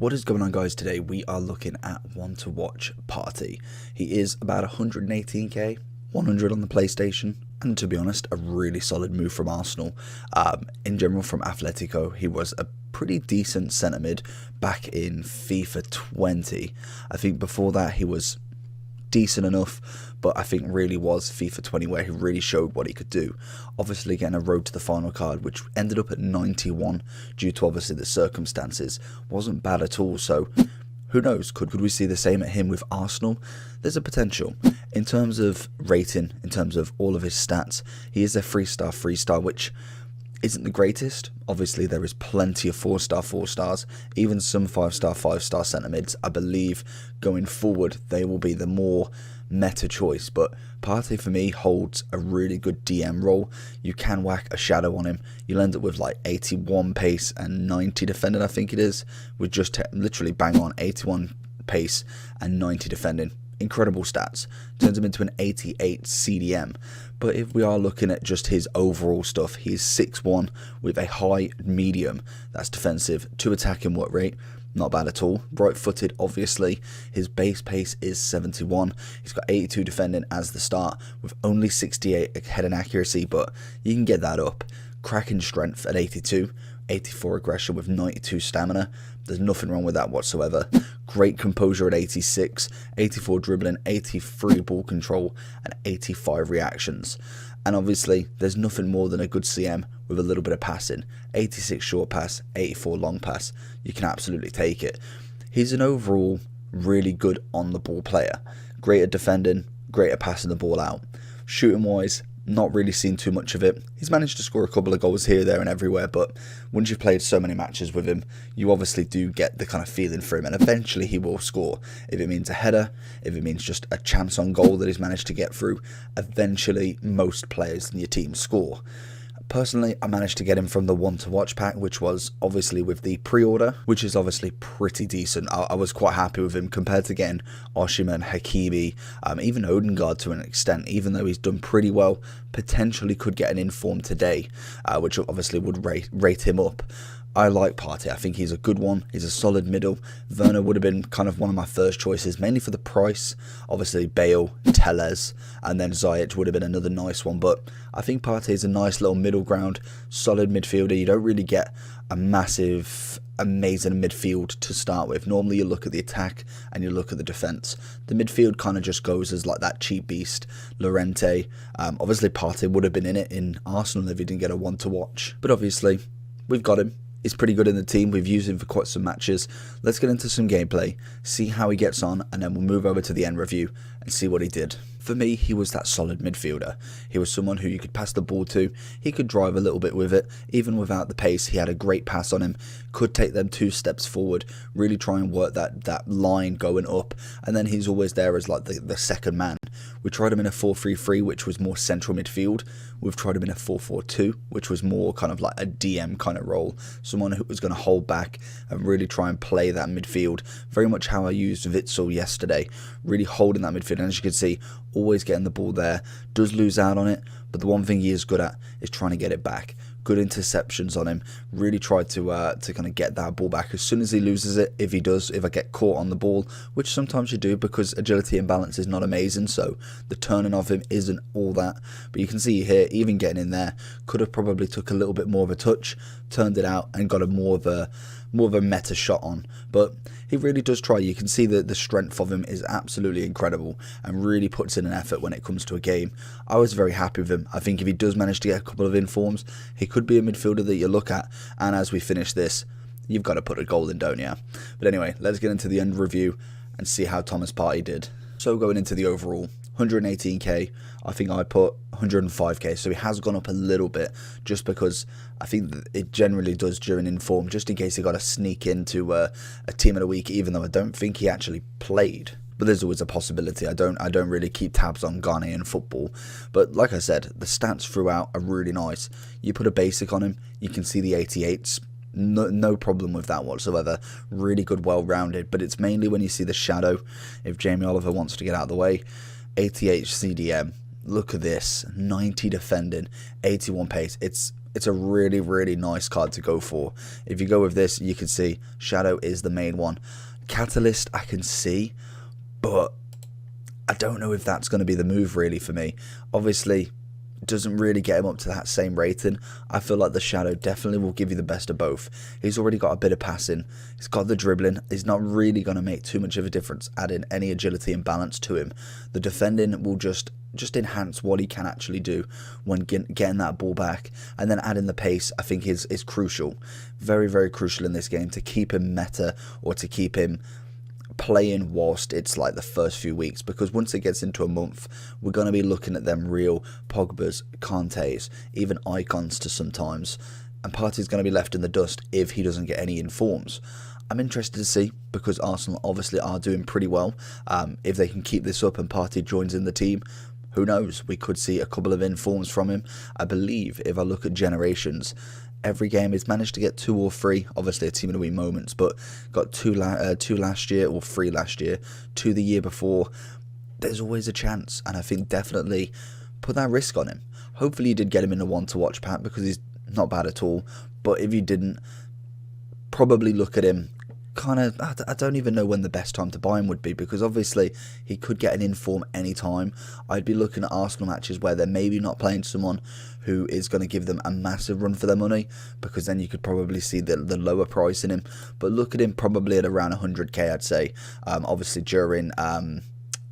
What is going on, guys? Today we are looking at one to watch Partey. He is about 118k, 100 on the PlayStation, and to be honest, a really solid move from Arsenal. In general, from Atletico, he was a pretty decent centre mid back in FIFA 20. I think before that he was decent enough, but I think really was FIFA 20 where he really showed what he could do. Obviously getting a road to the final card, which ended up at 91 due to obviously the circumstances, wasn't bad at all. So who knows, could we see the same at him with Arsenal? There's a potential. In terms of rating, in terms of all of his stats, he is a 3-star, which isn't the greatest. Obviously there is plenty of 4-star, 4-stars, even some 5-star, 5-star centre mids. I believe going forward they will be the more meta choice, but Partey for me holds a really good DM role. You can whack a shadow on him, you'll end up with like 81 pace and 90 defending, I think it is, with just literally bang on 81 pace and 90 defending. Incredible stats, turns him into an 88 CDM. But if we are looking at just his overall stuff, he's 6'1 with a high medium, that's defensive, to attacking work rate, not bad at all. Right footed, obviously. His base pace is 71. He's got 82 defending as the start with only 68 heading accuracy, but you can get that up. Cracking strength at 82, 84 aggression with 92 stamina. There's nothing wrong with that whatsoever. Great composure at 86, 84 dribbling, 83 ball control, and 85 reactions. And obviously, there's nothing more than a good CM with a little bit of passing. 86 short pass, 84 long pass. You can absolutely take it. He's an overall really good on the ball player. Great at defending, great at passing the ball out. Shooting wise, not really seen too much of it. He's managed to score a couple of goals here, there and everywhere, but once you've played so many matches with him, you obviously do get the kind of feeling for him, and eventually he will score. If it means a header, if it means just a chance on goal that he's managed to get through, eventually most players in your team score. Personally, I managed to get him from the one to watch pack, which was obviously with the pre-order, which is obviously pretty decent. I was quite happy with him compared to getting Osimhen, Hakimi, even Odegaard to an extent, even though he's done pretty well. Potentially could get an inform today, which obviously would rate him up. I like Partey. I think he's a good one. He's a solid middle. Werner would have been kind of one of my first choices, mainly for the price. Obviously, Bale, Telles, and then Ziyech would have been another nice one. But I think Partey is a nice little middle ground, solid midfielder. You don't really get a massive, amazing midfield to start with. Normally, you look at the attack and you look at the defence. The midfield kind of just goes as like that cheap beast, Llorente. Obviously, Partey would have been in it in Arsenal if he didn't get a one to watch. But obviously, we've got him. He's pretty good in the team. We've used him for quite some matches. Let's get into some gameplay, see how he gets on, and then we'll move over to the end review and see what he did. For me, he was that solid midfielder. He was someone who you could pass the ball to. He could drive a little bit with it. Even without the pace, he had a great pass on him. Could take them 2 steps forward, really try and work that line going up. And then he's always there as like the second man. We tried him in a 4-3-3, which was more central midfield. We've tried him in a 4-4-2, which was more kind of like a DM kind of role. Someone who was going to hold back and really try and play that midfield. Very much how I used Witsel yesterday. Really holding that midfield. And as you can see, always getting the ball there. Does lose out on it, but the one thing he is good at is trying to get it back. Good interceptions on him. Really tried to kind of get that ball back as soon as he loses it. If I get caught on the ball, which sometimes you do because agility and balance is not amazing, so the turning of him isn't all that. But you can see here, even getting in there, could have probably took a little bit more of a touch, turned it out, and got a more of a meta shot on. But he really does try. You can see that the strength of him is absolutely incredible and really puts in an effort when it comes to a game. I was very happy with him. I think if he does manage to get a couple of informs, he could be a midfielder that you look at. And as we finish this, you've got to put a goal in, don't you? But anyway, let's get into the end review and see how Thomas Partey did. So going into the overall, 118k, I think I put 105k, so he has gone up a little bit just because I think that it generally does during inform, just in case he got to sneak into a team of the week, even though I don't think he actually played. But there's always a possibility. I don't really keep tabs on Ghanaian football, but like I said, the stats throughout are really nice. You put a basic on him, you can see the 88s. No problem with that whatsoever. Really good, well-rounded, but it's mainly when you see the shadow, if Jamie Oliver wants to get out of the way. 88 CDM, look at this, 90 defending, 81 pace. It's it's a really, really nice card to go for. If you go with this, you can see Shadow is the main one. Catalyst I can see, but I don't know if that's going to be the move really for me. Obviously, it doesn't really get him up to that same rating. I feel like the Shadow definitely will give you the best of both. He's already got a bit of passing. He's got the dribbling. He's not really going to make too much of a difference, adding any agility and balance to him. The defending will just enhance what he can actually do when getting that ball back, and then adding the pace I think is crucial. Very, very crucial in this game to keep him meta, or to keep him playing whilst it's like the first few weeks, because once it gets into a month, we're going to be looking at them real Pogba's, Kante's, even icons to sometimes, and Partey's going to be left in the dust if he doesn't get any informs. I'm interested to see, because Arsenal obviously are doing pretty well. If they can keep this up and Partey joins in the team, who knows, we could see a couple of informs from him. I believe if I look at generations, every game he's managed to get 2 or 3, obviously a team of the week moments, but got 2 last year, or 3 last year, 2 the year before. There's always a chance, and I think definitely put that risk on him. Hopefully you did get him in the one to watch, Pat, because he's not bad at all. But if you didn't, probably look at him kind of, I don't even know when the best time to buy him would be, because obviously he could get an inform anytime. I'd be looking at Arsenal matches where they're maybe not playing someone who is going to give them a massive run for their money, because then you could probably see the lower price in him. But look at him probably at around 100k, I'd say. Obviously during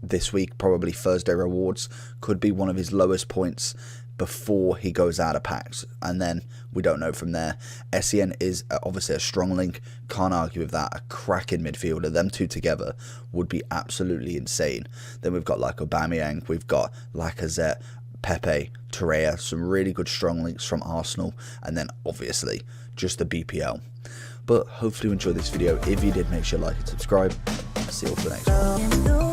this week, probably Thursday rewards could be one of his lowest points before he goes out of packs, and then we don't know from there. SEN is obviously a strong link, can't argue with that. A cracking midfielder, them two together would be absolutely insane. Then we've got like Aubameyang, we've got Lacazette, Pepe, Torreira, some really good strong links from Arsenal, and then obviously just the BPL. But hopefully you enjoyed this video. If you did, make sure to like and subscribe. See you all for the next one.